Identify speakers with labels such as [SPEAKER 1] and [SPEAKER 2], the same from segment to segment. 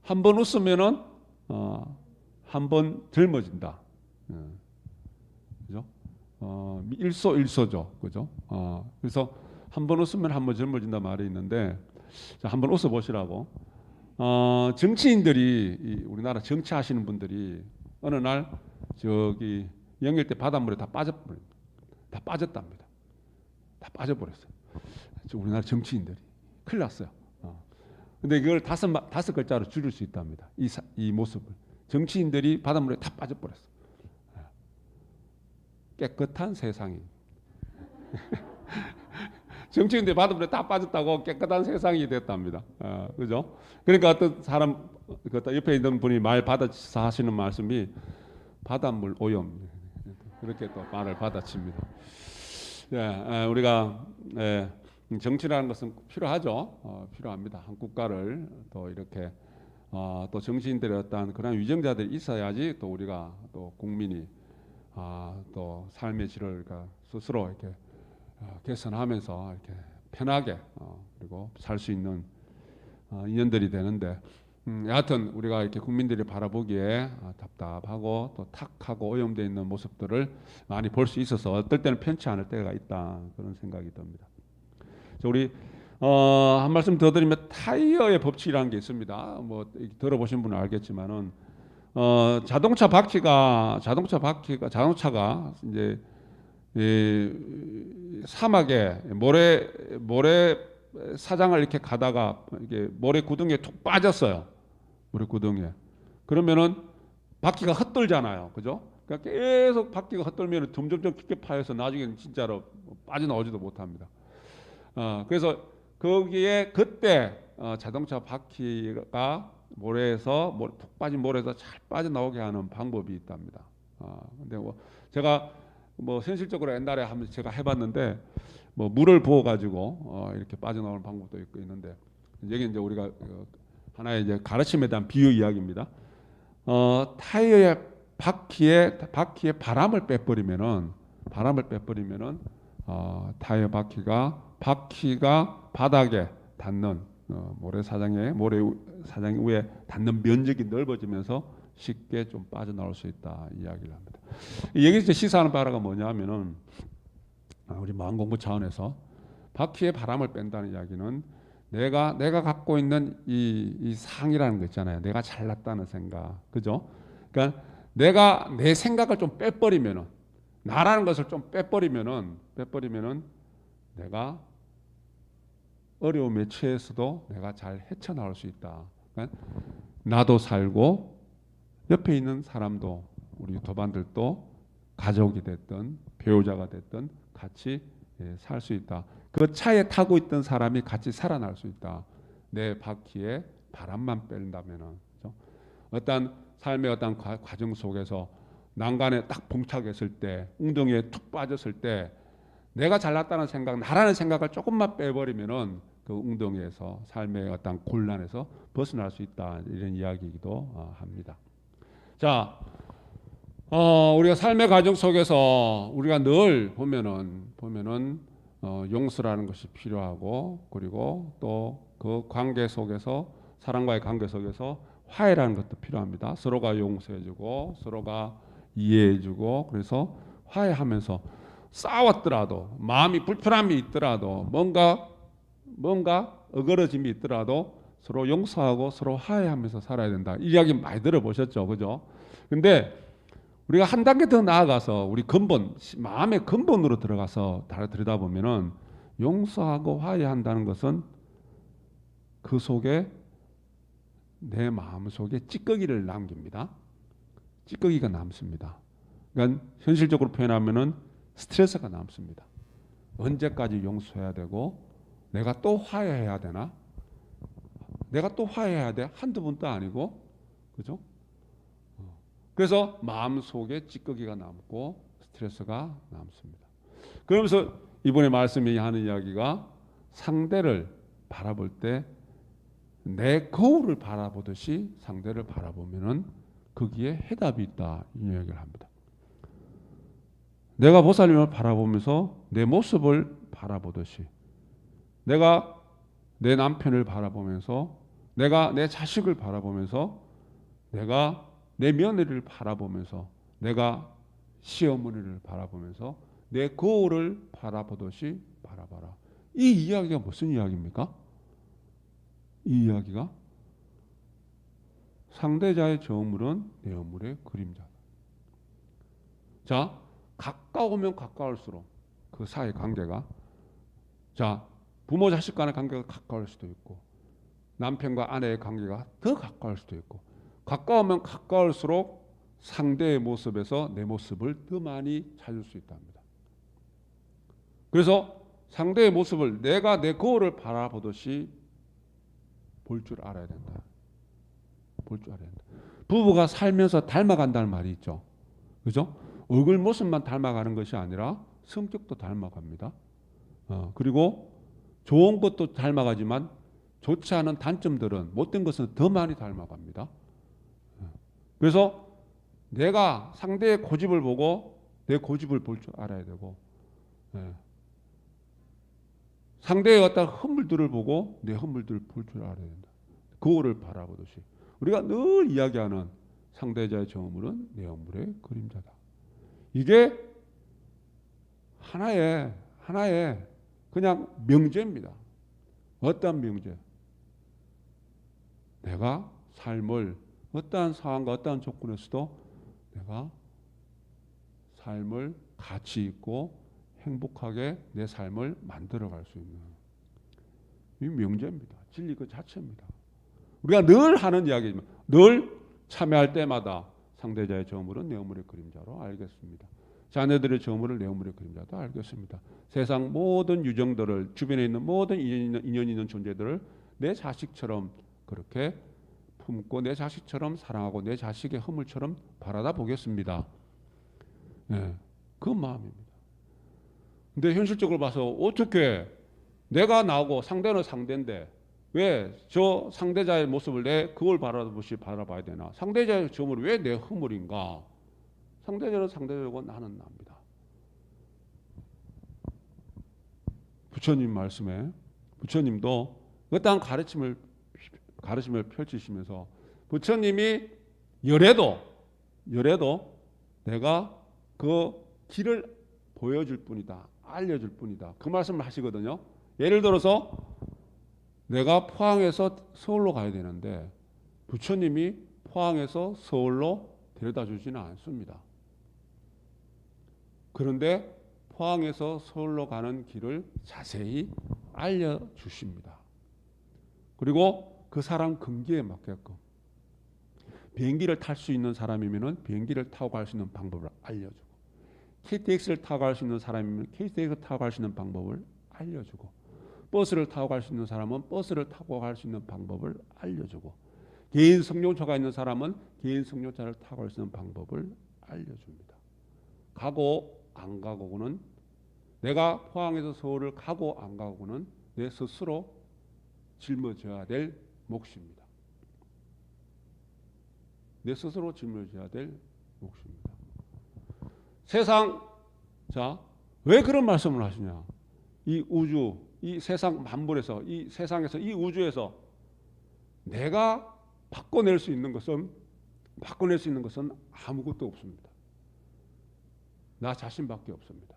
[SPEAKER 1] 한 번 웃으면은 한 번 젊어진다. 그죠? 일소일소죠. 그죠? 그래서 한 번 웃으면 한 번 젊어진다 말이 있는데, 자, 한번 웃어 보시라고. 정치인들이 우리나라 정치하시는 분들이 어느 날 저기 영일대 바닷물에 다 빠져버립니다. 다 빠졌답니다. 다 빠져버렸어요. 우리나라 정치인들이 큰일 났어요. 근데 이걸 다섯 글자로 줄일 수 있답니다. 이 모습을 정치인들이 바닷물에 다 빠져버렸어요. 깨끗한 세상이. 정치인들이 바닷물에 다 빠졌다고 깨끗한 세상이 됐답니다. 그죠? 그러니까 어떤 사람, 옆에 있는 분이 말 받아서 하시는 말씀이 바닷물 오염. 그렇게 또 말을 받아칩니다. 우리가 정치라는 것은 필요하죠. 필요합니다. 한 국가를 또 이렇게 또 정치인들의 어떤 그런 위정자들이 있어야지 또 우리가 또 국민이 또 삶의 질을 스스로 이렇게 개선하면서 이렇게 편하게 그리고 살 수 있는 인연들이 되는데, 여하튼 우리가 이렇게 국민들이 바라보기에 답답하고 또 탁하고 오염되어 있는 모습들을 많이 볼 수 있어서 어떨 때는 편치 않을 때가 있다, 그런 생각이 듭니다. 우리 한 말씀 더 드리면 타이어의 법칙이라는 게 있습니다. 뭐 들어보신 분은 알겠지만은 자동차가 이제 사막에 모래 사장을 이렇게 가다가 이게 모래 구덩이에 툭 빠졌어요. 모래 구덩이에. 그러면은 바퀴가 헛돌잖아요. 그죠? 그러니까 계속 바퀴가 헛돌면 점점점 깊게 파여서 나중에는 진짜로 빠져나오지도 못합니다. 그래서 거기에 그때 자동차 바퀴가 모래에서 푹 빠진 모래에서 잘 빠져나오게 하는 방법이 있답니다. 근데 제가 현실적으로 옛날에 한번 제가 해봤는데 물을 부어 가지고 이렇게 빠져나오는 방법도 있는데, 여기 이제 우리가 하나의 이제 가르침에 대한 비유 이야기입니다. 타이어의 바퀴에 바람을 빼버리면은 타이어 바퀴가 바닥에 닿는 모래 사장 위에 닿는 면적이 넓어지면서 쉽게 좀 빠져나올 수 있다, 이야기를 합니다. 여기서 시사하는 바가 뭐냐면은 우리 마음 공부 차원에서 바퀴에 바람을 뺀다는 이야기는 내가 갖고 있는 이 상이라는 거 있잖아요. 내가 잘났다는 생각, 그죠? 그러니까 내가 내 생각을 좀 빼버리면은, 나라는 것을 좀 빼버리면은 내가 어려움에 처해서도 내가 잘 헤쳐나올 수 있다. 그러니까 나도 살고 옆에 있는 사람도, 우리 도반들도 가족이 됐든 배우자가 됐든 같이 살 수 있다. 그 차에 타고 있던 사람이 같이 살아날 수 있다. 내 바퀴에 바람만 뺀다면은. 그렇죠? 어떤 삶의 어떤 과정 속에서 난간에 딱 봉착했을 때, 웅덩이에 툭 빠졌을 때, 내가 잘났다는 생각, 나라는 생각을 조금만 빼버리면은 그 웅덩이에서, 삶의 어떤 곤란에서 벗어날 수 있다, 이런 이야기이기도 합니다. 자, 우리가 삶의 과정 속에서 우리가 늘 보면은 용서라는 것이 필요하고, 그리고 또 그 관계 속에서, 사람과의 관계 속에서 화해라는 것도 필요합니다. 서로가 용서해주고 서로가 이해해주고, 그래서 화해하면서 싸웠더라도, 마음이 불편함이 있더라도, 뭔가 어그러짐이 있더라도 서로 용서하고 서로 화해하면서 살아야 된다. 이 이야기 많이 들어보셨죠, 그죠? 근데 우리가 한 단계 더 나아가서 우리 근본, 마음의 근본으로 들어가서 들여다보면은 용서하고 화해한다는 것은 그 속에, 내 마음 속에 찌꺼기를 남깁니다. 찌꺼기가 남습니다. 그러니까 현실적으로 표현하면은 스트레스가 남습니다. 언제까지 용서해야 되고, 내가 또 화해해야 되나? 내가 또 화해해야 돼? 한두 번도 아니고, 그죠? 그래서 마음 속에 찌꺼기가 남고 스트레스가 남습니다. 그러면서 이번에 말씀이 하는 이야기가, 상대를 바라볼 때 내 거울을 바라보듯이 상대를 바라보면은 거기에 해답이 있다, 이 이야기를 합니다. 내가 보살님을 바라보면서 내 모습을 바라보듯이, 내가 내 남편을 바라보면서 내가 내 자식을 바라보면서, 내가 내 며느리를 바라보면서, 내가 시어머니를 바라보면서 내 거울을 바라보듯이 바라봐라. 이 이야기가 무슨 이야기입니까? 이 이야기가 상대자의 저물은 내 허물의 그림자다. 자, 가까우면 가까울수록 그 사이 관계가, 자, 부모 자식 간의 관계가 가까울 수도 있고, 남편과 아내의 관계가 더 가까울 수도 있고, 가까우면 가까울수록 상대의 모습에서 내 모습을 더 많이 찾을 수 있답니다. 그래서 상대의 모습을 내가 내 거울을 바라보듯이 볼 줄 알아야 된다. 볼 줄 알아야 된다. 부부가 살면서 닮아간다는 말이 있죠. 그죠? 얼굴 모습만 닮아가는 것이 아니라 성격도 닮아갑니다. 그리고 좋은 것도 닮아가지만 좋지 않은 단점들은, 못된 것은 더 많이 닮아갑니다. 그래서 내가 상대의 고집을 보고 내 고집을 볼 줄 알아야 되고, 상대의 어떤 허물들을 보고 내 허물들을 볼 줄 알아야 된다. 거울을 바라보듯이. 우리가 늘 이야기하는 상대자의 저물은 내 허물의 그림자다. 이게 하나의 그냥 명제입니다. 어떠한 명제? 내가 삶을 어떠한 상황과 어떠한 조건에서도 내가 삶을 가치 있고 행복하게 내 삶을 만들어갈 수 있는 이 명제입니다. 진리 그 자체입니다. 우리가 늘 하는 이야기지만, 늘 참여할 때마다 상대자의 저물은 내 허물의 그림자로 알겠습니다. 자녀들의 저물을 내 허물의 그림자도 알겠습니다. 세상 모든 유정들을, 주변에 있는 모든 인연 있는 존재들을 내 자식처럼 그렇게 품고 내 자식처럼 사랑하고 내 자식의 허물처럼 바라다 보겠습니다. 그 마음입니다. 근데 현실적으로 봐서 어떻게 내가 나오고 상대는 상대인데 왜 저 상대자의 모습을 내 그걸 바라보듯이 바라봐야 되나? 상대자의 저물이 왜 내 허물인가? 상대자는 상대자고 나는 납니다. 부처님 말씀에 부처님도 어떠한 가르침을 펼치시면서 부처님이 열애도 내가 그 길을 보여줄 뿐이다. 알려줄 뿐이다. 그 말씀을 하시거든요. 예를 들어서 내가 포항에서 서울로 가야 되는데 부처님이 포항에서 서울로 데려다 주지는 않습니다. 그런데 포항에서 서울로 가는 길을 자세히 알려주십니다. 그리고 그 사람 근기에 맞게끔 비행기를 탈 수 있는 사람이면 비행기를 타고 갈 수 있는 방법을 알려주고, KTX를 타고 갈 수 있는 사람이면 KTX를 타고 갈 수 있는 방법을 알려주고, 버스를 타고 갈 수 있는 사람은 버스를 타고 갈 수 있는 방법을 알려주고, 개인 승용차가 있는 사람은 개인 승용차를 타고 갈 수 있는 방법을 알려줍니다. 가고 안 가고는, 내가 포항에서 서울을 가고 안 가고는 내 스스로 짊어져야 될 몫입니다. 내 스스로 짊어져야 될 몫입니다. 세상, 자, 왜 그런 말씀을 하시냐? 이 우주, 이 세상 만물에서, 이 세상에서, 이 우주에서 내가 바꿔낼 수 있는 것은 아무것도 없습니다. 나 자신밖에 없습니다.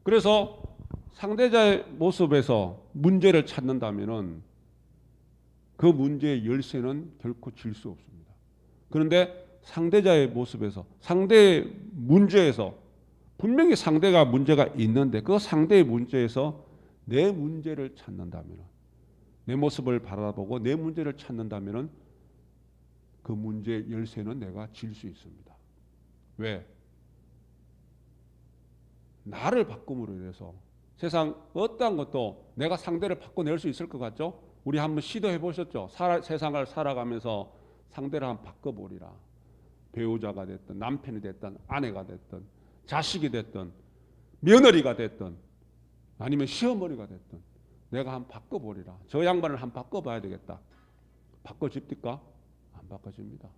[SPEAKER 1] 그래서 상대자의 모습에서 문제를 찾는다면은 그 문제의 열쇠는 결코 질 수 없습니다. 그런데 상대자의 모습에서, 상대의 문제에서, 분명히 상대가 문제가 있는데 그 상대의 문제에서 내 문제를 찾는다면, 내 모습을 바라보고 내 문제를 찾는다면 그 문제의 열쇠는 내가 질 수 있습니다. 왜? 나를 바꿈으로 인해서 세상 어떠한 것도 내가 상대를 바꿔낼 수 있을 것 같죠? 우리 한번 시도해 보셨죠? 세상을 살아가면서 상대를 한번 바꿔보리라. 배우자가 됐든 남편이 됐든 아내가 됐든 자식이 됐든 며느리가 됐든 아니면 시어머니가 됐든 내가 한번 바꿔보리라. 저 양반을 한번 바꿔봐야 되겠다. 바꿔집니까? 안 바꿔집니다.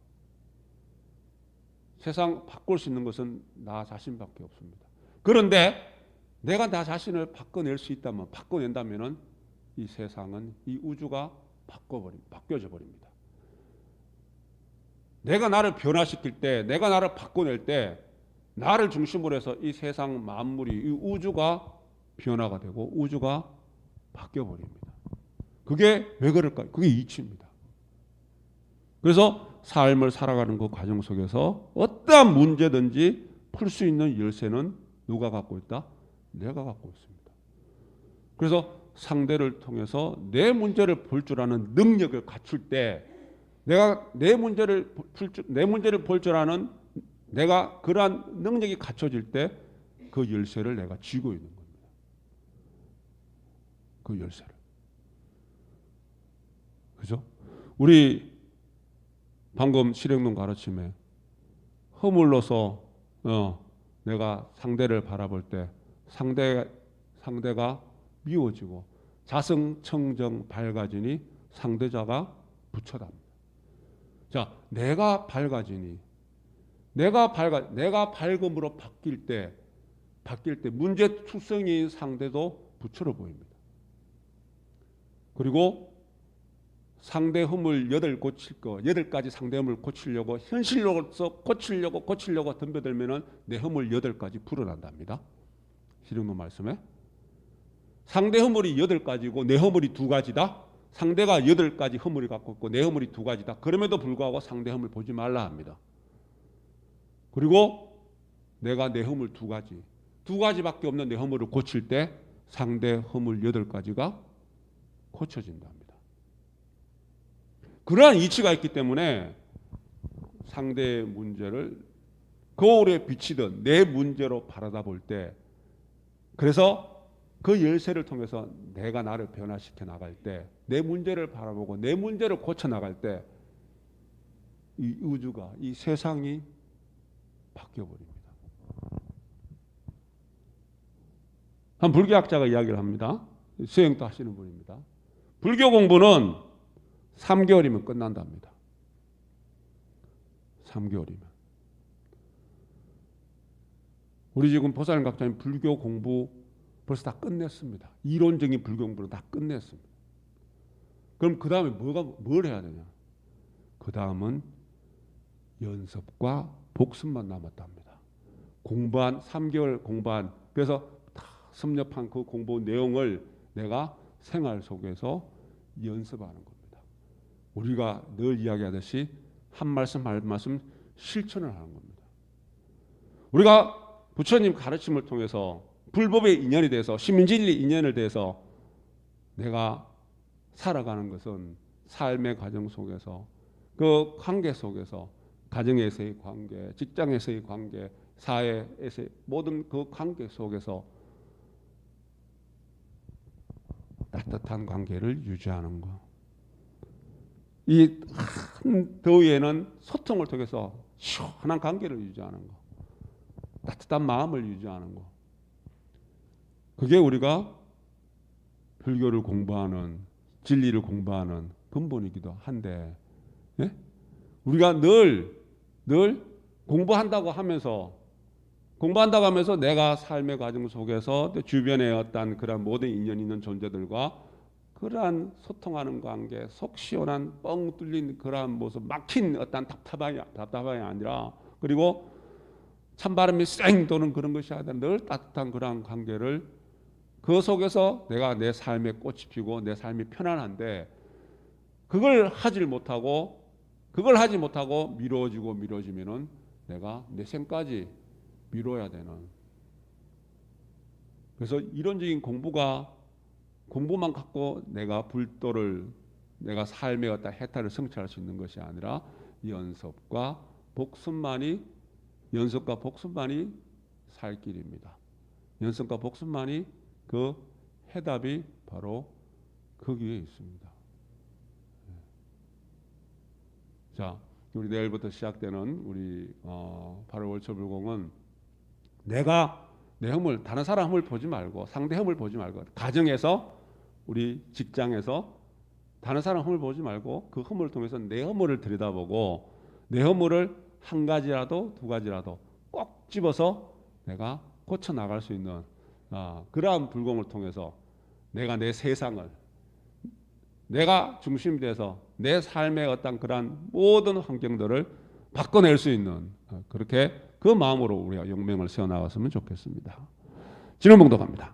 [SPEAKER 1] 세상 바꿀 수 있는 것은 나 자신밖에 없습니다. 그런데 내가 나 자신을 바꿔낼 수 있다면, 바꿔낸다면 이 세상은, 이 우주가 바뀌어져 버립니다. 내가 나를 변화시킬 때, 내가 나를 바꿔낼 때, 나를 중심으로 해서 이 세상 만물이, 이 우주가 변화가 되고 우주가 바뀌어 버립니다. 그게 왜 그럴까요? 그게 이치입니다. 그래서 삶을 살아가는 그 과정 속에서 어떠한 문제든지 풀 수 있는 열쇠는 누가 갖고 있다? 내가 갖고 있습니다. 그래서 상대를 통해서 내 문제를 볼 줄 아는 능력을 갖출 때, 내가 내 문제를 볼 줄 아는 내가 그러한 능력이 갖춰질 때 그 열쇠를 내가 쥐고 있는 겁니다. 그 열쇠를. 그죠? 우리 방금 실행론 가르침에 허물로서 내가 상대를 바라볼 때 상대가 미워지고 자성청정 밝아지니 상대자가 부처답니다. 자, 내가 밝아지니 내가 밝음으로 바뀔 때 문제 투성이인 상대도 부처로 보입니다. 그리고 상대 흠을 8가지 상대 흠을 고치려고 현실로서 고치려고 덤벼들면은 내 흠을 8가지 불어난답니다. 실용론 말씀에 상대 허물이 8가지고 내 허물이 2가지다. 상대가 8가지 허물을 갖고 있고 내 허물이 2가지다. 그럼에도 불구하고 상대 허물 보지 말라 합니다. 그리고 내가 내 허물 2가지밖에 없는 내 허물을 고칠 때 상대 허물 8가지가 고쳐진답니다. 그러한 이치가 있기 때문에 상대의 문제를 거울에 비치던 내 문제로 바라다 볼 때, 그래서 그 열쇠를 통해서 내가 나를 변화시켜 나갈 때, 내 문제를 바라보고 내 문제를 고쳐 나갈 때 이 우주가, 이 세상이 바뀌어 버립니다. 한 불교학자가 이야기를 합니다. 수행도 하시는 분입니다. 불교 공부는 3개월이면 끝난답니다. 3개월이면. 우리 지금 보살님 각자님 불교 공부 벌써 다 끝냈습니다. 이론적인 불교 공부를 다 끝냈습니다. 그럼 그 다음에 뭘 해야 되냐? 그 다음은 연습과 복습만 남았답니다. 3개월 공부한, 그래서 다 섭렵한 그 공부 내용을 내가 생활 속에서 연습하는 겁니다. 우리가 늘 이야기하듯이 한 말씀 한 말씀 실천을 하는 겁니다. 우리가 부처님 가르침을 통해서 불법의 인연에 대해서, 시민진리 인연에 대해서 내가 살아가는 것은 삶의 과정 속에서, 그 관계 속에서, 가정에서의 관계, 직장에서의 관계, 사회에서의 모든 그 관계 속에서 따뜻한 관계를 유지하는 것. 이 한 더위에는 소통을 통해서 시원한 관계를 유지하는 것, 따뜻한 마음을 유지하는 것. 그게 우리가 불교를 공부하는, 진리를 공부하는 근본이기도 한데, 예? 우리가 늘 공부한다고 하면서 내가 삶의 과정 속에서 주변의 어떤 그런 모든 인연 있는 존재들과 그러한 소통하는 관계, 속 시원한 뻥 뚫린 그러한 모습, 막힌 어떤 답답함이 아니라, 그리고 찬바람이 쌩 도는 그런 것이 아니라 늘 따뜻한 그러한 관계를, 그 속에서 내가 내 삶에 꽃이 피고 내 삶이 편안한데, 그걸 하지 못하고 미뤄지면은 내가 내 생까지 미뤄야 되는. 그래서 이론적인 공부만 갖고 내가 내가 삶의 어떤 해탈을 성취할 수 있는 것이 아니라 연습과 복습만이 살 길입니다. 연습과 복습만이 그 해답이 바로 거기에 있습니다. 자, 우리 내일부터 시작되는 우리 8월 월초불공은 내가 내 흠을, 다른 사람 흠을 보지 말고, 상대 흠을 보지 말고, 가정에서, 우리 직장에서 다른 사람 흠을 보지 말고 그 흠을 통해서 내 흠을 들여다보고 내 흠을 한 가지라도 2가지라도 꼭 집어서 내가 고쳐 나갈 수 있는 그러한 불공을 통해서 내가 내 세상을, 내가 중심이 돼서 내 삶의 어떤 그러한 모든 환경들을 바꿔낼 수 있는 그렇게 그 마음으로 우리가 용맹을 세워나갔으면 좋겠습니다. 질문 봉독합니다.